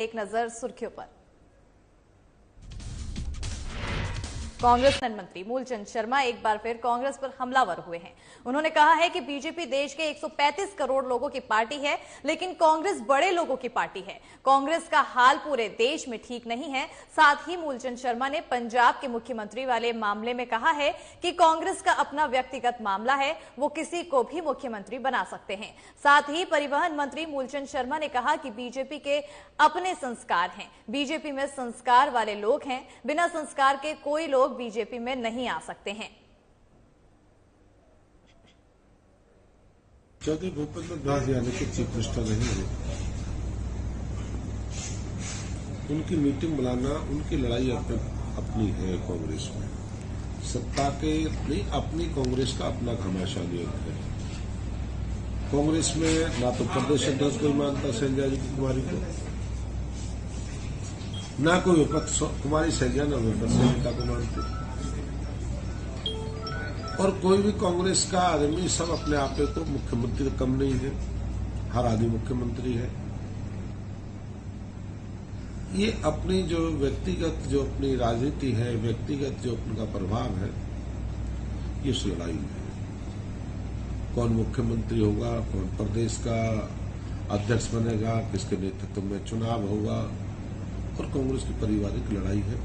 एक नजर सुर्खियों पर। कांग्रेस मंत्री मूलचंद शर्मा एक बार फिर कांग्रेस पर हमलावर हुए हैं। उन्होंने कहा है कि बीजेपी देश के 135 करोड़ लोगों की पार्टी है, लेकिन कांग्रेस बड़े लोगों की पार्टी है। कांग्रेस का हाल पूरे देश में ठीक नहीं है। साथ ही मूलचंद शर्मा ने पंजाब के मुख्यमंत्री वाले मामले में कहा है कि कांग्रेस का अपना व्यक्तिगत मामला है, वो किसी को भी मुख्यमंत्री बना सकते हैं। साथ ही परिवहन मंत्री मूलचंद शर्मा ने कहा कि बीजेपी के अपने संस्कार हैं, बीजेपी में संस्कार वाले लोग हैं, बिना संस्कार के कोई लोग बीजेपी में नहीं आ सकते हैं। चौधरी भूपेंद्र दास यानी कि चीफ मिनिस्टर नहीं है, उनकी मीटिंग बुलाना उनकी लड़ाई अपनी है। कांग्रेस में सत्ता के नहीं, अपनी कांग्रेस का अपना घमासान योग है। कांग्रेस में ना तो प्रदेश अध्यक्ष कोई मानता शैलजा जी कुमारी को, ना कोई विपक्ष कुमारी शैलजा न विपक्ष नेता को मानते, और कोई भी कांग्रेस का आदमी सब अपने आप को मुख्यमंत्री कम नहीं है, हर आदमी मुख्यमंत्री है। ये अपनी जो व्यक्तिगत जो अपनी राजनीति है, व्यक्तिगत जो उनका प्रभाव है, ये इस लड़ाई में कौन मुख्यमंत्री होगा, कौन प्रदेश का अध्यक्ष बनेगा, किसके नेतृत्व में चुनाव होगा, और कांग्रेस की पारिवारिक लड़ाई है।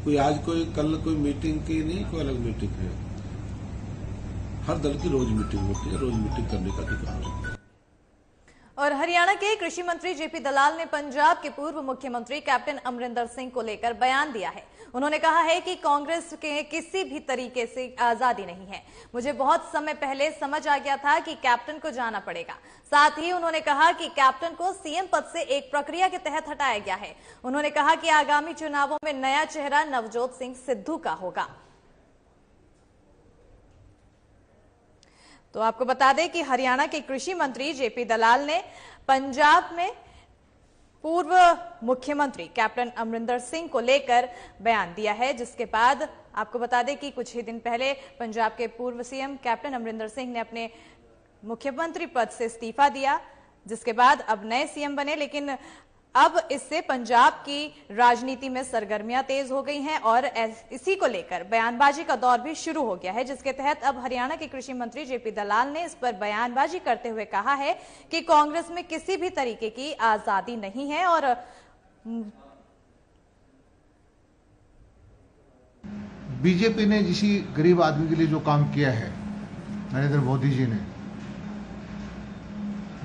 कोई आज कोई कल कोई मीटिंग की नहीं, कोई अलग मीटिंग है। हर दल की रोज मीटिंग होती है, रोज मीटिंग करने का अधिकार है। और हरियाणा के कृषि मंत्री जेपी दलाल ने पंजाब के पूर्व मुख्यमंत्री कैप्टन अमरिंदर सिंह को लेकर बयान दिया है। उन्होंने कहा है कि कांग्रेस के किसी भी तरीके से आजादी नहीं है। मुझे बहुत समय पहले समझ आ गया था कि कैप्टन को जाना पड़ेगा। साथ ही उन्होंने कहा कि कैप्टन को सीएम पद से एक प्रक्रिया के तहत हटाया गया है। उन्होंने कहा कि आगामी चुनावों में नया चेहरा नवजोत सिंह सिद्धू का होगा। तो आपको बता दें कि हरियाणा के कृषि मंत्री जेपी दलाल ने पंजाब में पूर्व मुख्यमंत्री कैप्टन अमरिंदर सिंह को लेकर बयान दिया है, जिसके बाद आपको बता दें कि कुछ ही दिन पहले पंजाब के पूर्व सीएम कैप्टन अमरिंदर सिंह ने अपने मुख्यमंत्री पद से इस्तीफा दिया, जिसके बाद अब नए सीएम बने। लेकिन अब इससे पंजाब की राजनीति में सरगर्मियां तेज हो गई हैं और इसी को लेकर बयानबाजी का दौर भी शुरू हो गया है, जिसके तहत अब हरियाणा के कृषि मंत्री जेपी दलाल ने इस पर बयानबाजी करते हुए कहा है कि कांग्रेस में किसी भी तरीके की आजादी नहीं है। और बीजेपी ने जिसी गरीब आदमी के लिए जो काम किया है, नरेंद्र मोदी जी ने,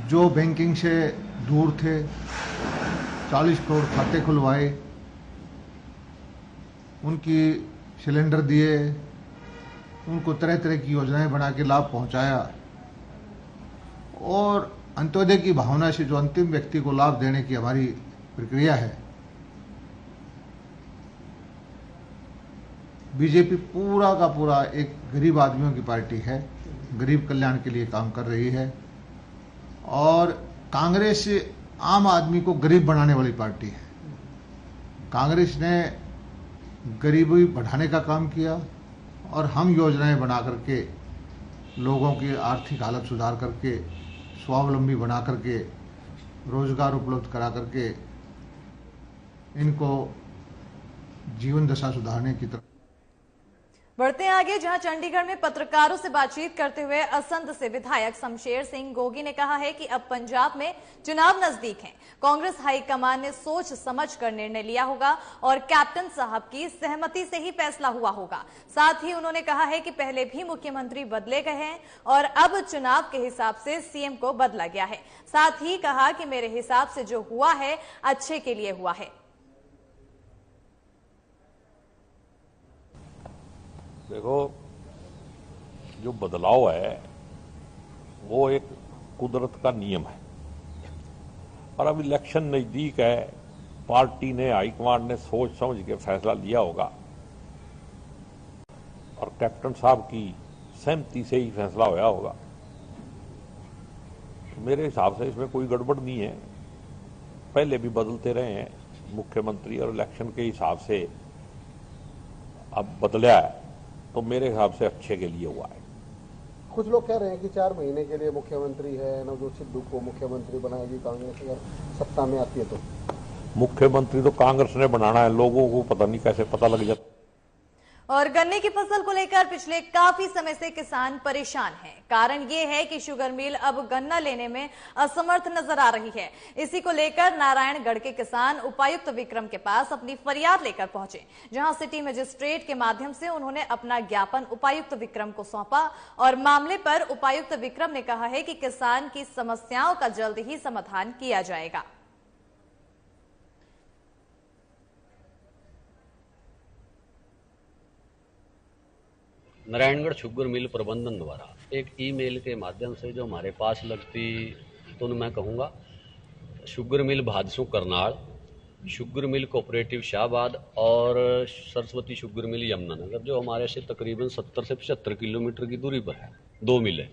जो बैंकिंग से दूर थे, 40 करोड़ खाते खुलवाए, उनकी सिलेंडर दिए, उनको तरह तरह की योजनाएं बना के लाभ पहुंचाया, और अंत्योदय की भावना से जो अंतिम व्यक्ति को लाभ देने की हमारी प्रक्रिया है, बीजेपी पूरा का पूरा एक गरीब आदमियों की पार्टी है, गरीब कल्याण के लिए काम कर रही है। और कांग्रेस आम आदमी को गरीब बनाने वाली पार्टी है। कांग्रेस ने गरीबी बढ़ाने का काम किया, और हम योजनाएं बना करके लोगों की आर्थिक हालत सुधार करके, स्वावलंबी बना करके, रोजगार उपलब्ध करा करके इनको जीवन दशा सुधारने की तरफ बढ़ते हैं आगे, जहां चंडीगढ़ में पत्रकारों से बातचीत करते हुए असंध से विधायक शमशेर सिंह गोगी ने कहा है कि अब पंजाब में चुनाव नजदीक हैं। कांग्रेस हाईकमान ने सोच समझ कर निर्णय लिया होगा और कैप्टन साहब की सहमति से ही फैसला हुआ होगा। साथ ही उन्होंने कहा है कि पहले भी मुख्यमंत्री बदले गए हैं और अब चुनाव के हिसाब से सीएम को बदला गया है। साथ ही कहा कि मेरे हिसाब से जो हुआ है अच्छे के लिए हुआ है। देखो, जो बदलाव है वो एक कुदरत का नियम है, और अब इलेक्शन नजदीक है, पार्टी ने, हाईकमांड ने सोच समझ के फैसला लिया होगा, और कैप्टन साहब की सहमति से ही फैसला होया होगा। मेरे हिसाब से इसमें कोई गड़बड़ नहीं है। पहले भी बदलते रहे हैं मुख्यमंत्री, और इलेक्शन के हिसाब से अब बदला है, तो मेरे हिसाब से अच्छे के लिए हुआ है। कुछ लोग कह रहे हैं कि 4 महीने के लिए मुख्यमंत्री है नवजोत सिद्धू को मुख्यमंत्री बनाएगी कांग्रेस अगर सत्ता में आती है तो। मुख्यमंत्री तो कांग्रेस ने बनाना है, लोगों को पता नहीं कैसे पता लग जाता। और गन्ने की फसल को लेकर पिछले काफी समय से किसान परेशान हैं। कारण ये है कि शुगर मिल अब गन्ना लेने में असमर्थ नजर आ रही है। इसी को लेकर नारायणगढ़ के किसान उपायुक्त विक्रम के पास अपनी फरियाद लेकर पहुंचे, जहां सिटी मजिस्ट्रेट के माध्यम से उन्होंने अपना ज्ञापन उपायुक्त विक्रम को सौंपा और मामले पर उपायुक्त विक्रम ने कहा है कि किसान की समस्याओं का जल्द ही समाधान किया जाएगा। नारायणगढ़ शुगर मिल प्रबंधन द्वारा एक ईमेल के माध्यम से जो हमारे पास लगती, तो मैं कहूँगा sugar mill Bhadson Karnal, sugar mill cooperative Shahabad और सरस्वती शुगर मिल यमुनानगर, जो हमारे से तकरीबन 70 से 75 किलोमीटर की दूरी पर है, 2 मिलें।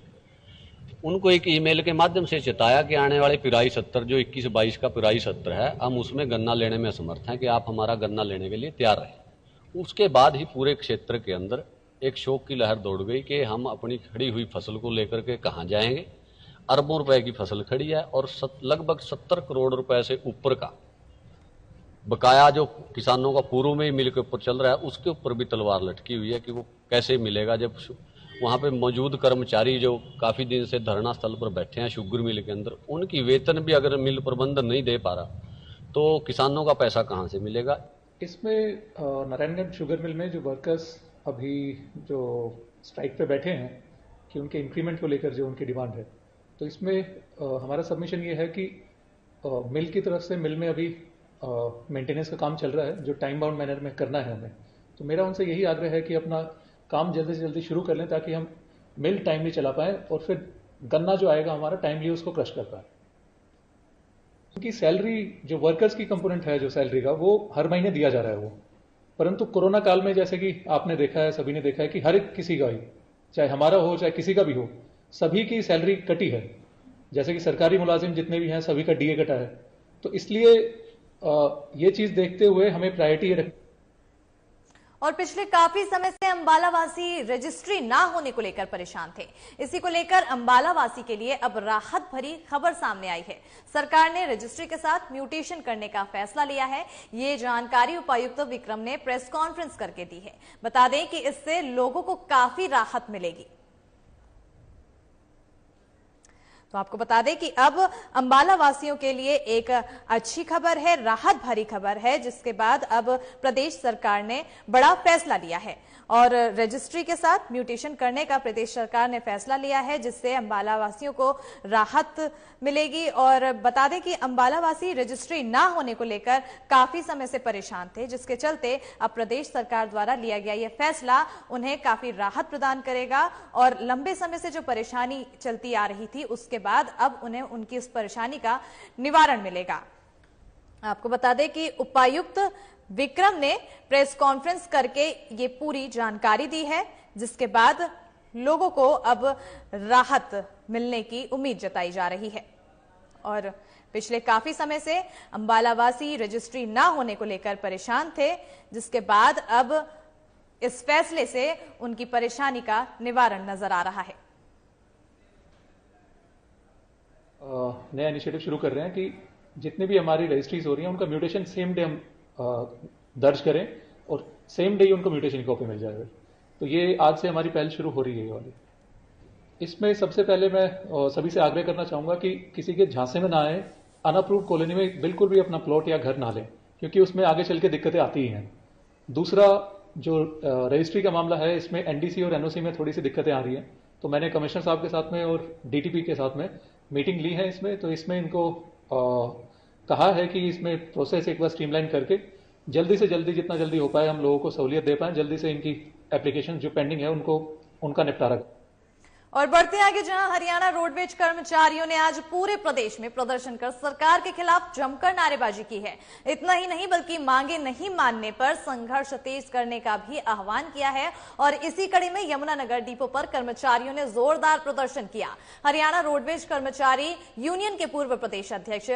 उनको एक ईमेल के माध्यम से चेताया कि आने वाले पिराई 70 जो 21-22 का पिराई 70 है, हम उसमें गन्ना लेने में असमर्थ हैं कि आप हमारा गन्ना लेने के लिए तैयार रहें। उसके बाद ही पूरे क्षेत्र के अंदर एक शोक की लहर दौड़ गई कि हम अपनी खड़ी हुई फसल को लेकर के कहाँ जाएंगे। अरबों रुपए की फसल खड़ी है और लगभग 70 करोड़ रुपए से ऊपर का बकाया जो किसानों का पूर्व में ही मिल के ऊपर चल रहा है, उसके ऊपर भी तलवार लटकी हुई है कि वो कैसे मिलेगा, जब वहाँ पे मौजूद कर्मचारी जो काफ़ी दिन से धरना स्थल पर बैठे हैं शुगर मिल के अंदर, उनकी वेतन भी अगर मिल प्रबंधन नहीं दे पा रहा तो किसानों का पैसा कहाँ से मिलेगा। इसमें नारायणगढ़ शुगर मिल में जो वर्कर्स अभी जो स्ट्राइक पे बैठे हैं कि उनके इंक्रीमेंट को लेकर जो उनकी डिमांड है, तो इसमें हमारा सबमिशन ये है कि मिल की तरफ से मिल में अभी मेंटेनेंस का काम चल रहा है जो टाइम बाउंड मैनर में करना है हमें। तो मेरा उनसे यही आग्रह है कि अपना काम जल्दी से जल्दी शुरू कर लें ताकि हम मिल टाइमली चला पाएँ और फिर गन्ना जो आएगा हमारा टाइमली उसको क्रश कर पाए। क्योंकि सैलरी जो वर्कर्स की कंपोनेंट है जो सैलरी का, वो हर महीने दिया जा रहा है वो, परंतु कोरोना काल में जैसे कि आपने देखा है, सभी ने देखा है कि हर एक किसी का ही, चाहे हमारा हो चाहे किसी का भी हो, सभी की सैलरी कटी है। जैसे कि सरकारी मुलाजिम जितने भी हैं सभी का डीए कटा है। तो इसलिए ये चीज देखते हुए हमें प्रायोरिटी रखनी। और पिछले काफी समय से अंबाला वासी रजिस्ट्री ना होने को लेकर परेशान थे। इसी को लेकर अंबाला वासी के लिए अब राहत भरी खबर सामने आई है। सरकार ने रजिस्ट्री के साथ म्यूटेशन करने का फैसला लिया है। ये जानकारी उपायुक्त विक्रम ने प्रेस कॉन्फ्रेंस करके दी है। बता दें कि इससे लोगों को काफी राहत मिलेगी। तो आपको बता दें कि अब अंबाला वासियों के लिए एक अच्छी खबर है, राहत भरी खबर है, जिसके बाद अब प्रदेश सरकार ने बड़ा फैसला लिया है और रजिस्ट्री के साथ म्यूटेशन करने का प्रदेश सरकार ने फैसला लिया है, जिससे अंबाला वासियों को राहत मिलेगी। और बता दें कि अंबाला वासी रजिस्ट्री ना होने को लेकर काफी समय से परेशान थे, जिसके चलते अब प्रदेश सरकार द्वारा लिया गया यह फैसला उन्हें काफी राहत प्रदान करेगा और लंबे समय से जो परेशानी चलती आ रही थी उसके बाद अब उन्हें उनकी इस परेशानी का निवारण मिलेगा। आपको बता दें कि उपायुक्त विक्रम ने प्रेस कॉन्फ्रेंस करके ये पूरी जानकारी दी है, जिसके बाद लोगों को अब राहत मिलने की उम्मीद जताई जा रही है। और पिछले काफी समय से अंबाला वासी रजिस्ट्री ना होने को लेकर परेशान थे, जिसके बाद अब इस फैसले से उनकी परेशानी का निवारण नजर आ रहा है। नया इनिशिएटिव शुरू कर रहे हैं कि जितने भी हमारी रजिस्ट्रीज हो रही हैं उनका म्यूटेशन सेम डे हम दर्ज करें और सेम डे ही उनको म्यूटेशन की कॉपी मिल जाएगा। तो ये आज से हमारी पहल शुरू हो रही है वाली। इसमें सबसे पहले मैं सभी से आग्रह करना चाहूंगा कि किसी के झांसे में ना आए, अनअप्रूव्ड कॉलोनी में बिल्कुल भी अपना प्लॉट या घर ना लें, क्योंकि उसमें आगे चल के दिक्कतें आती ही हैं। दूसरा, जो रजिस्ट्री का मामला है, इसमें एनडीसी और एनओसी में थोड़ी सी दिक्कतें आ रही हैं, तो मैंने कमिश्नर साहब के साथ में और डीटीपी के साथ में मीटिंग ली है इसमें। तो इसमें इनको कहा है कि इसमें प्रोसेस एक बार स्ट्रीमलाइन करके जल्दी से जल्दी, जितना जल्दी हो पाए हम लोगों को सहूलियत दे पाएं, जल्दी से इनकी एप्लीकेशन जो पेंडिंग है उनका निपटारा। और बढ़ते आगे, जहां हरियाणा रोडवेज कर्मचारियों ने आज पूरे प्रदेश में प्रदर्शन कर सरकार के खिलाफ जमकर नारेबाजी की है। इतना ही नहीं बल्कि मांगे नहीं मानने पर संघर्ष तेज करने का भी आह्वान किया है। और इसी कड़ी में यमुनानगर डिपो पर कर्मचारियों ने जोरदार प्रदर्शन किया। हरियाणा रोडवेज कर्मचारी यूनियन के पूर्व प्रदेश अध्यक्ष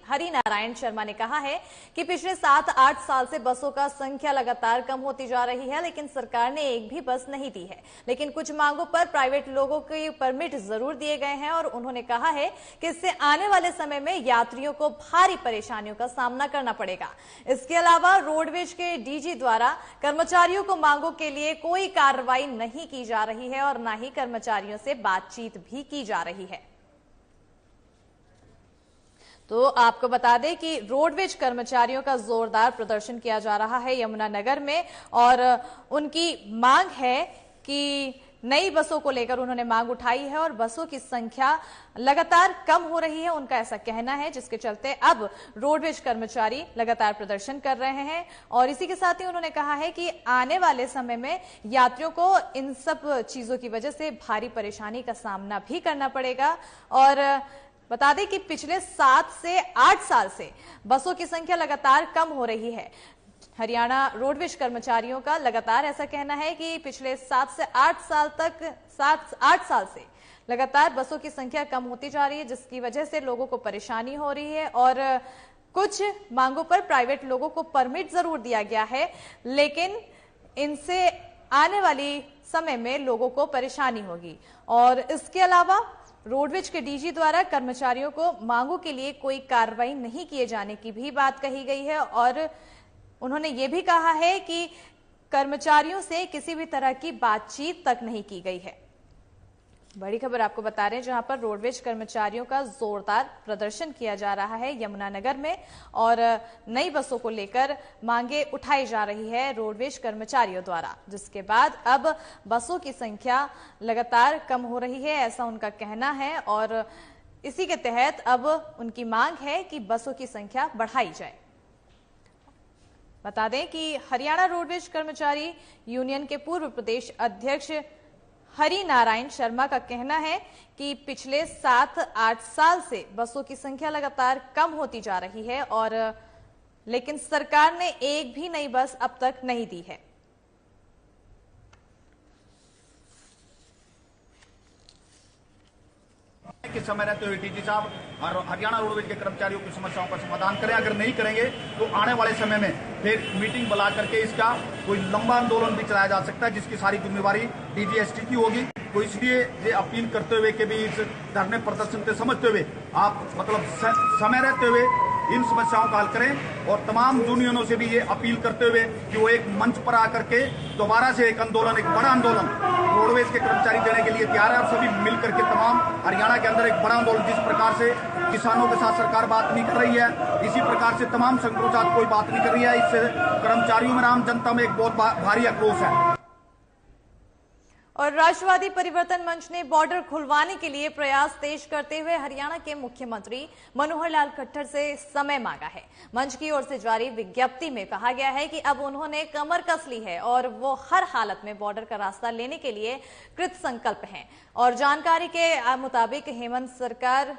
हरिनारायण शर्मा ने कहा है कि पिछले 7-8 साल से बसों का संख्या लगातार कम होती जा रही है, लेकिन सरकार ने एक भी बस नहीं दी है। लेकिन कुछ मांगों पर प्राइवेट प्राइवेट लोगों के परमिट जरूर दिए गए हैं और उन्होंने कहा है कि इससे आने वाले समय में यात्रियों को भारी परेशानियों का सामना करना पड़ेगा। इसके अलावा रोडवेज के डीजी द्वारा कर्मचारियों को मांगों के लिए कोई कार्रवाई नहीं की जा रही है और न ही कर्मचारियों से बातचीत भी की जा रही है। तो आपको बता दें कि रोडवेज कर्मचारियों का जोरदार प्रदर्शन किया जा रहा है यमुनानगर में और उनकी मांग है कि नई बसों को लेकर उन्होंने मांग उठाई है और बसों की संख्या लगातार कम हो रही है, उनका ऐसा कहना है, जिसके चलते अब रोडवेज कर्मचारी लगातार प्रदर्शन कर रहे हैं। और इसी के साथ ही उन्होंने कहा है कि आने वाले समय में यात्रियों को इन सब चीजों की वजह से भारी परेशानी का सामना भी करना पड़ेगा। और बता दें कि पिछले 7 से 8 साल से बसों की संख्या लगातार कम हो रही है। हरियाणा रोडवेज कर्मचारियों का लगातार ऐसा कहना है कि पिछले 7 से 8 साल से लगातार बसों की संख्या कम होती जा रही है, जिसकी वजह से लोगों को परेशानी हो रही है। और कुछ मांगों पर प्राइवेट लोगों को परमिट जरूर दिया गया है, लेकिन इनसे आने वाली समय में लोगों को परेशानी होगी। और इसके अलावा रोडवेज के डीजी द्वारा कर्मचारियों को मांगों के लिए कोई कार्रवाई नहीं किए जाने की भी बात कही गई है और उन्होंने ये भी कहा है कि कर्मचारियों से किसी भी तरह की बातचीत तक नहीं की गई है। बड़ी खबर आपको बता रहे हैं, जहां पर रोडवेज कर्मचारियों का जोरदार प्रदर्शन किया जा रहा है यमुनानगर में और नई बसों को लेकर मांगे उठाई जा रही है रोडवेज कर्मचारियों द्वारा, जिसके बाद अब बसों की संख्या लगातार कम हो रही है, ऐसा उनका कहना है। और इसी के तहत अब उनकी मांग है कि बसों की संख्या बढ़ाई जाए। बता दें कि हरियाणा रोडवेज कर्मचारी यूनियन के पूर्व प्रदेश अध्यक्ष हरि नारायण शर्मा का कहना है कि पिछले 7-8 साल से बसों की संख्या लगातार कम होती जा रही है और लेकिन सरकार ने एक भी नई बस अब तक नहीं दी है। के समय रहते हुए डीजी साहब और हरियाणा रोडवेज के कर्मचारियों की समस्याओं का समाधान करें। अगर नहीं करेंगे तो आने वाले समय में फिर मीटिंग बुला करके इसका कोई लंबा आंदोलन भी चलाया जा सकता है, जिसकी सारी जिम्मेवारी डीजीएसटी की होगी। तो इसलिए ये अपील करते हुए कि भी इस धरने प्रदर्शन से समझते हुए आप समय रहते हुए इन समस्याओं का हल करें और तमाम यूनियनों से भी ये अपील करते हुए कि वो एक मंच पर आकर के दोबारा से एक आंदोलन, एक बड़ा आंदोलन रोडवेज के कर्मचारी देने के लिए तैयार है और सभी मिलकर के तमाम हरियाणा के अंदर एक बड़ा आंदोलन, जिस प्रकार से किसानों के साथ सरकार बात नहीं कर रही है, इसी प्रकार से तमाम संगठनों के साथ कोई बात नहीं कर रही है। इससे कर्मचारियों में, आम जनता में एक बहुत भारी आक्रोश है। और राष्ट्रवादी परिवर्तन मंच ने बॉर्डर खुलवाने के लिए प्रयास तेज करते हुए हरियाणा के मुख्यमंत्री मनोहर लाल खट्टर से समय मांगा है। मंच की ओर से जारी विज्ञप्ति में कहा गया है कि अब उन्होंने कमर कस ली है और वो हर हालत में बॉर्डर का रास्ता लेने के लिए कृत संकल्प हैं। और जानकारी के मुताबिक हेमंत सरकार,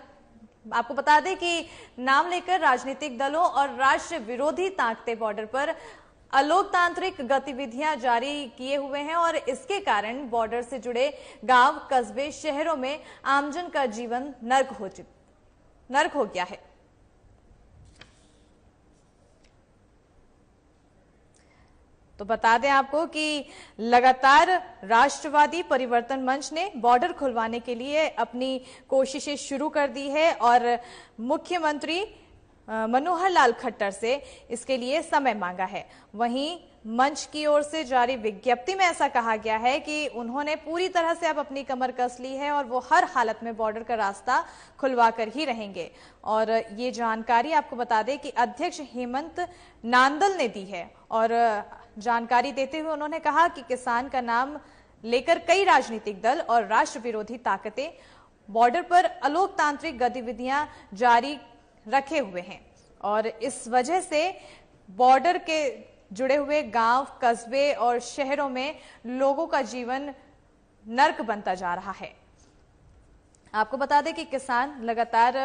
आपको बता दें कि नाम लेकर राजनीतिक दलों और राष्ट्र विरोधी ताकतें बॉर्डर पर अलोकतांत्रिक गतिविधियां जारी किए हुए हैं और इसके कारण बॉर्डर से जुड़े गांव, कस्बे, शहरों में आमजन का जीवन नर्क हो गया है। तो बता दें आपको कि लगातार राष्ट्रवादी परिवर्तन मंच ने बॉर्डर खुलवाने के लिए अपनी कोशिशें शुरू कर दी है और मुख्यमंत्री मनोहर लाल खट्टर से इसके लिए समय मांगा है। वहीं मंच की ओर से जारी विज्ञप्ति में ऐसा कहा गया है कि उन्होंने पूरी तरह से अब अपनी कमर कस ली है और वो हर हालत में बॉर्डर का रास्ता खुलवा कर ही रहेंगे। और ये जानकारी आपको बता दें कि अध्यक्ष हेमंत नांदल ने दी है और जानकारी देते हुए उन्होंने कहा कि किसान का नाम लेकर कई राजनीतिक दल और राष्ट्र विरोधी ताकतें बॉर्डर पर अलोकतांत्रिक गतिविधियां जारी रखे हुए हैं और इस वजह से बॉर्डर के जुड़े हुए गांव, कस्बे और शहरों में लोगों का जीवन नर्क बनता जा रहा है। आपको बता दें कि किसान लगातार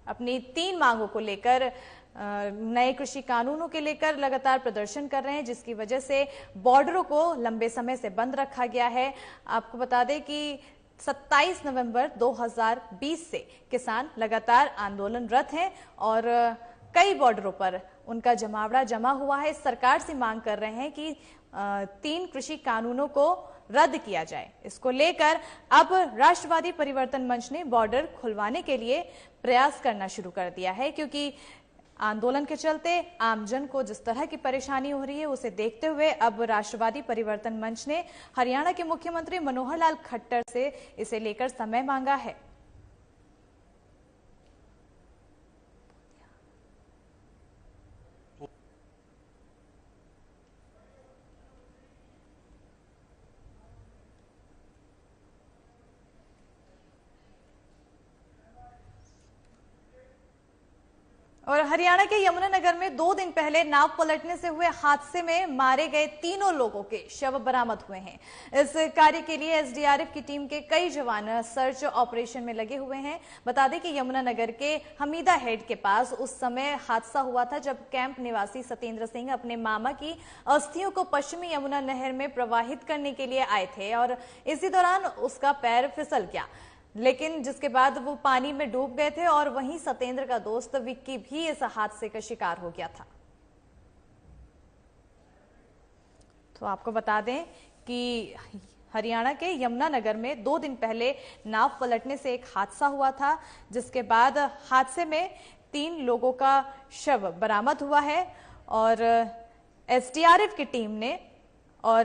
अपनी 3 मांगों को लेकर, नए कृषि कानूनों के लेकर लगातार प्रदर्शन कर रहे हैं, जिसकी वजह से बॉर्डरों को लंबे समय से बंद रखा गया है। आपको बता दें कि 27 नवंबर 2020 से किसान लगातार आंदोलनरत हैं और कई बॉर्डरों पर उनका जमावड़ा जमा हुआ है। सरकार से मांग कर रहे हैं कि 3 कृषि कानूनों को रद्द किया जाए। इसको लेकर अब राष्ट्रवादी परिवर्तन मंच ने बॉर्डर खुलवाने के लिए प्रयास करना शुरू कर दिया है, क्योंकि आंदोलन के चलते आमजन को जिस तरह की परेशानी हो रही है उसे देखते हुए अब राष्ट्रवादी परिवर्तन मंच ने हरियाणा के मुख्यमंत्री मनोहर लाल खट्टर से इसे लेकर समय मांगा है। और हरियाणा के यमुनानगर में 2 दिन पहले नाव पलटने से हुए हादसे में मारे गए 3 लोगों के शव बरामद हुए हैं। इस कार्य के लिए एसडीआरएफ की टीम के कई जवान सर्च ऑपरेशन में लगे हुए हैं। बता दें कि यमुनानगर के हमीदा हेड के पास उस समय हादसा हुआ था जब कैंप निवासी सतेंद्र सिंह अपने मामा की अस्थियों को पश्चिमी यमुना नहर में प्रवाहित करने के लिए आए थे और इसी दौरान उसका पैर फिसल गया, लेकिन जिसके बाद वो पानी में डूब गए थे और वहीं सतेंद्र का दोस्त विक्की भी इस हादसे का शिकार हो गया था। तो आपको बता दें कि हरियाणा के यमुनानगर में 2 दिन पहले नाव पलटने से एक हादसा हुआ था, जिसके बाद हादसे में 3 लोगों का शव बरामद हुआ है और एसडीआरएफ की टीम ने और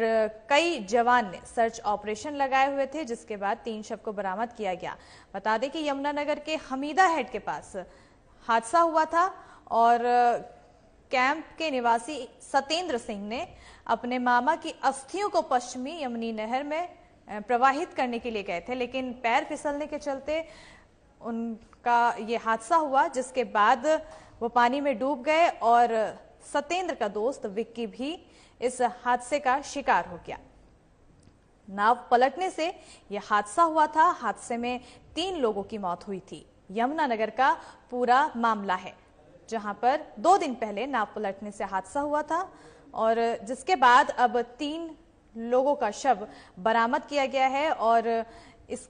कई जवान ने सर्च ऑपरेशन लगाए हुए थे, जिसके बाद 3 शव को बरामद किया गया। बता दें कि यमुनानगर के हमीदा हेड के पास हादसा हुआ था और कैंप के निवासी सतेंद्र सिंह ने अपने मामा की अस्थियों को पश्चिमी यमुनी नहर में प्रवाहित करने के लिए गए थे, लेकिन पैर फिसलने के चलते उनका ये हादसा हुआ, जिसके बाद वो पानी में डूब गए और सतेंद्र का दोस्त विक्की भी इस हादसे का शिकार हो गया। नाव पलटने से यह हादसा हुआ था। हादसे में 3 लोगों की मौत हुई थी। यमुनानगर का पूरा मामला है, जहां पर 2 दिन पहले नाव पलटने से हादसा हुआ था और जिसके बाद अब 3 लोगों का शव बरामद किया गया है और इस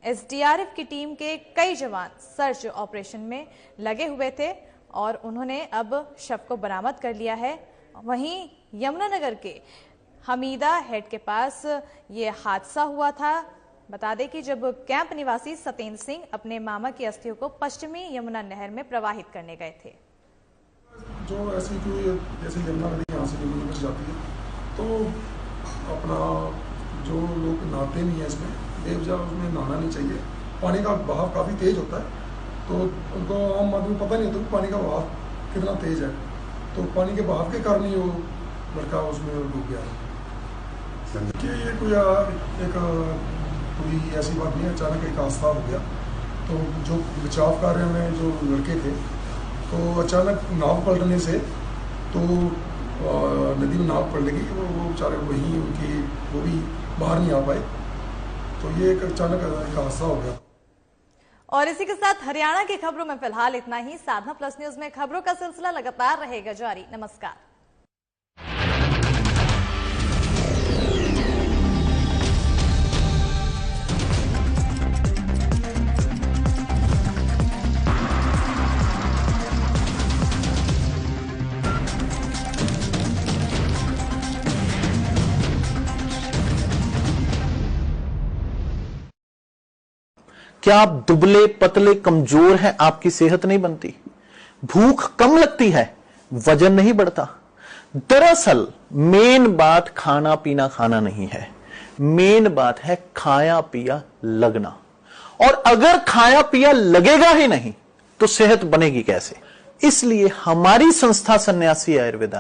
एसडीआरएफ की टीम के कई जवान सर्च ऑपरेशन में लगे हुए थे और उन्होंने अब शव को बरामद कर लिया है। वहीं यमुनानगर के हमीदा हेड के पास ये हादसा हुआ था। बता दें कि जब कैंप निवासी सतेंद्र सिंह अपने मामा की अस्थियों को पश्चिमी यमुना नहर में प्रवाहित करने गए थे। जो ऐसी कोई जैसे यमुना नदी यहाँ से यमुना जाती है तो अपना जो लोग नहाते नहीं है इसमें बेवजह उसमें नहाना नहीं चाहिए। पानी का बहाव काफ़ी तेज होता है, तो उनको आम आदमी को पता नहीं होता कि पानी का बहाव कितना तेज है, तो पानी के बहाव के कारण ही वो लड़का उसमें डूब गया। कि ये कोई ऐसी बात नहीं है, अचानक एक हादसा हो गया। तो जो बचाव कार्य में जो लड़के थे तो अचानक नाव पलटने से तो नदी में नाव पलट गई, वो बेचारे वहीं उनकी वो भी बाहर नहीं आ पाए, तो ये एक अचानक एक हादसा हो गया। और इसी के साथ हरियाणा की खबरों में फिलहाल इतना ही। साधना प्लस न्यूज में खबरों का सिलसिला लगातार रहेगा जारी। नमस्कार। क्या आप दुबले पतले कमजोर हैं? आपकी सेहत नहीं बनती, भूख कम लगती है, वजन नहीं बढ़ता? दरअसल मेन बात खाना पीना खाना नहीं है, मेन बात है खाया पिया लगना। और अगर खाया पिया लगेगा ही नहीं तो सेहत बनेगी कैसे? इसलिए हमारी संस्था सन्यासी आयुर्वेदा